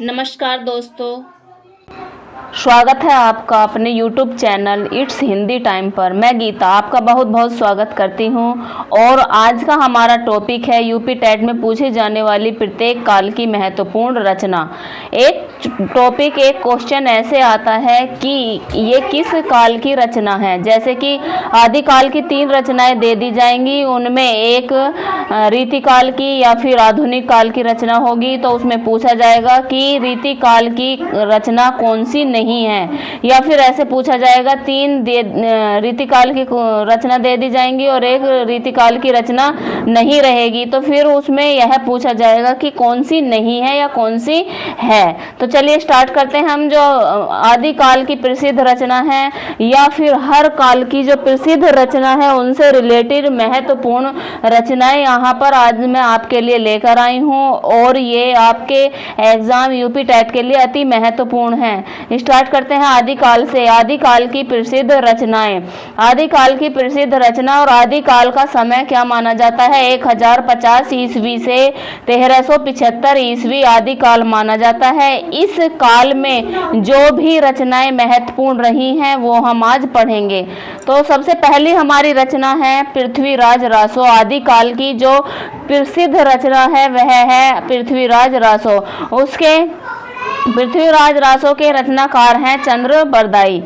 नमस्कार दोस्तों, स्वागत है आपका अपने YouTube channel it's Hindi time पर। मैं गीता आपका बहुत बहुत स्वागत करती हूं। और आज का हमारा टॉपिक है यूपी टेट में पूछी जाने वाली प्रत्येक काल की महत्वपूर्ण रचना। एक क्वेश्चन ऐसे आता है कि ये किस काल की रचना है। जैसे कि आदिकाल की 3 रचनाएं दे दी जाएंगी, उनमें एक रीतिकाल की या फिर आधुनिक काल की रचना होगी। तो उसमें पूछा जाएगा कि रीतिकाल की रचना कौन सी नहीं है, या फिर ऐसे पूछा जाएगा 3 रीतिकाल की रचना दे दी जाएंगी और एक रीतिकाल की रचना नहीं रहेगी। तो फिर उसमें यह पूछा जाएगा कि कौन सी नहीं है या कौन सी है। तो चलिए स्टार्ट करते हैं। हम जो आदिकाल की प्रसिद्ध रचना है या फिर हर काल की जो प्रसिद्ध रचना है उनसे रिलेटेड महत्वपूर्ण रचनाएं यहाँ पर आज मैं आपके लिए लेकर आई हूँ, और ये आपके एग्जाम यूपी टेट के लिए अति महत्वपूर्ण है। स्टार्ट करते हैं आदिकाल से। आदिकाल की प्रसिद्ध रचनाएं। आदिकाल की प्रसिद्ध रचना और आदिकाल का समय क्या माना जाता है? 1050 ईस्वी से 1375 ईस्वी आदिकाल माना जाता है। इस काल में जो भी रचनाएं महत्वपूर्ण रही हैं वो हम आज पढ़ेंगे। तो सबसे पहली हमारी रचना है पृथ्वीराज रासो। आदिकाल की जो प्रसिद्ध रचना है वह है पृथ्वीराज रासो। उसके पृथ्वीराज रासो के रचनाकार हैं चंद्र बरदाई।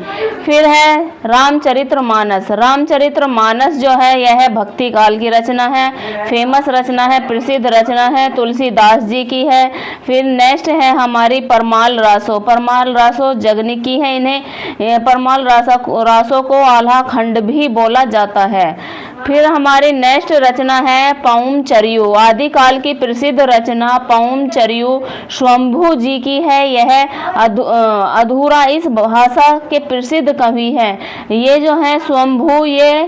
फिर है रामचरितमानस। रामचरितमानस जो है यह भक्ति काल की रचना है, फेमस रचना है, प्रसिद्ध रचना है, तुलसीदास जी की है। फिर नेक्स्ट है हमारी परमाल रासो। परमाल रासो जगनी की है। इन्हें परमाल रासो को आल्हा खंड भी बोला जाता है। फिर हमारी नेक्स्ट रचना है पाउमचरियु। आदिकाल की प्रसिद्ध रचना पाउमचरियु स्वयंभू जी की है। यह अधूरा इस भाषा के प्रसिद्ध कवि हैं। ये जो है स्वयंभू, ये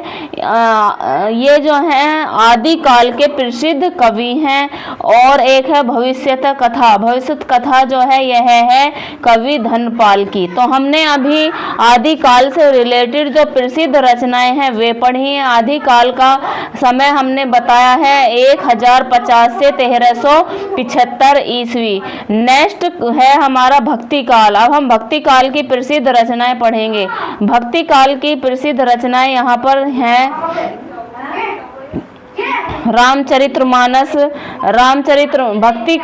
जो है आदिकाल के प्रसिद्ध कवि हैं। और एक है भविष्यत कथा। भविष्यत कथा जो है यह है कवि धनपाल की। तो हमने अभी आदिकाल से रिलेटेड जो प्रसिद्ध रचनाएं हैं वे पढ़ी हैं। आदिकाल का समय हमने बताया है 1050 से 1375 ईस्वी। नेक्स्ट है हमारा भक्ति काल। अब हम भक्ति काल की प्रसिद्ध रचनाएं पढ़ेंगे। भक्ति काल की प्रसिद्ध रचनाएं यहाँ पर हैं रामचरितमानस। भक्ति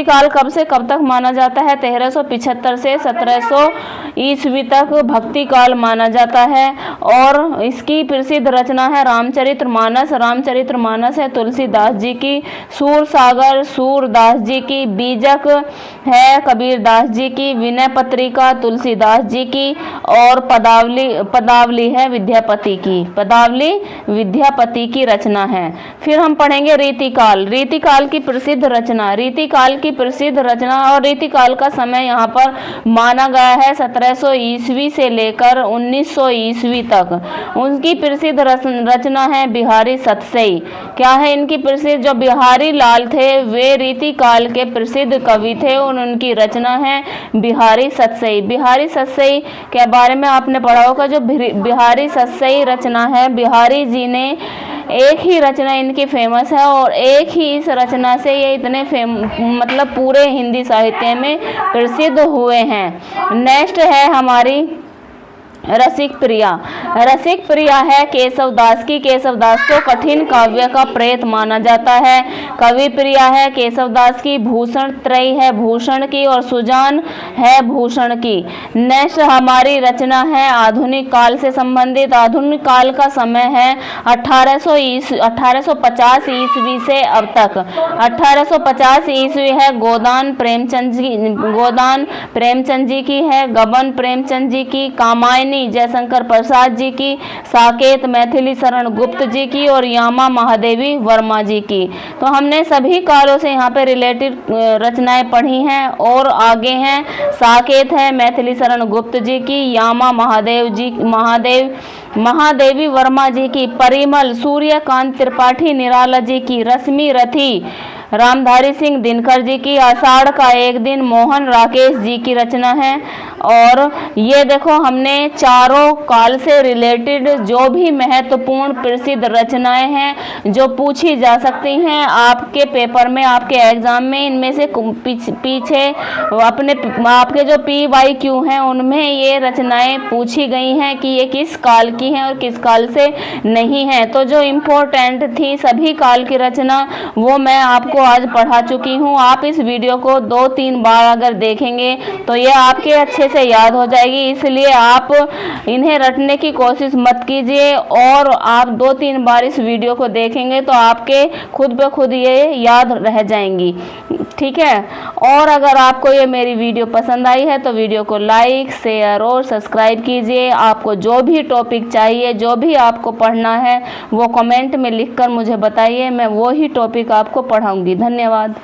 काल कब से कब तक माना जाता है? 1375 से 1700 ईस्वी तक भक्ति काल माना जाता है। और इसकी प्रसिद्ध रचना है रामचरितमानस। रामचरितमानस है तुलसीदास जी की। सूरसागर सूरदास जी की। बीजक है कबीरदास जी की। विनय पत्रिका तुलसीदास जी की। और पदावली है विद्यापति की। पदावली विद्यापति की रचना है। फिर हम पढ़ेंगे रीतिकाल। रीतिकाल की प्रसिद्ध रचना। रीतिकाल की प्रसिद्ध रचना और रीतिकाल का समय यहाँ पर माना गया है 1700 ईस्वी से लेकर 1900 ईस्वी तक। उनकी प्रसिद्ध रचना है बिहारी सतसई। क्या है इनकी प्रसिद्ध? जो बिहारी लाल थे वे रीतिकाल के प्रसिद्ध कवि थे और उनकी रचना है बिहारी सतसई। बिहारी सतसई के बारे में आपने पढ़ा होगा। जो बिहारी सतसई रचना है, बिहारी जी ने एक ही रचना इनकी फेमस है और एक ही इस रचना से ये इतने मतलब पूरे हिंदी साहित्य में प्रसिद्ध हुए हैं। नेक्स्ट है हमारी रसिक प्रिया। रसिक प्रिया है केशवदास की। केशवदास को कठिन काव्य का प्रेत माना जाता है। कवि प्रिया है केशवदास की। भूषण त्रयी है भूषण की और सुजान है भूषण की। नेक्स्ट हमारी रचना है आधुनिक काल से संबंधित। आधुनिक काल का समय है 1850 ईस्वी से अब तक। 1850 ईस्वी है गोदान प्रेमचंद जी की है। गबन प्रेमचंद जी की। कामायनी जयशंकर प्रसाद जी की। साकेत मैथिली शरण गुप्त जी की और यामा महादेवी वर्मा जी की। तो हमने सभी कालों से यहाँ पे रिलेटेड रचनाएं पढ़ी हैं। और आगे हैं साकेत है मैथिली शरण गुप्त जी की। यामा महादेवी वर्मा जी की। परिमल सूर्यकांत त्रिपाठी निराला जी की। रश्मि रथी रामधारी सिंह दिनकर जी की। आषाढ़ का एक दिन मोहन राकेश जी की रचना है। और ये देखो हमने चारों काल से रिलेटेड जो भी महत्वपूर्ण प्रसिद्ध रचनाएं हैं जो पूछी जा सकती हैं आपके पेपर में, आपके एग्जाम में, इनमें से पीछे अपने आपके जो PYQ हैं उनमें ये रचनाएं पूछी गई हैं कि ये किस काल की हैं और किस काल से नहीं है। तो जो इम्पोर्टेंट थी सभी काल की रचना वो मैं आपको आज पढ़ा चुकी हूँ। आप इस वीडियो को 2-3 बार अगर देखेंगे तो ये आपके अच्छे से याद हो जाएगी, इसलिए आप इन्हें रटने की कोशिश मत कीजिए और आप 2-3 बार इस वीडियो को देखेंगे तो आपके खुद ब खुद ये याद रह जाएंगी। ठीक है, और अगर आपको ये मेरी वीडियो पसंद आई है तो वीडियो को लाइक, शेयर और सब्सक्राइब कीजिए। आपको जो भी टॉपिक चाहिए, जो भी आपको पढ़ना है वो कमेंट में लिखकर मुझे बताइए, मैं वो ही टॉपिक आपको पढ़ाऊंगी। धन्यवाद।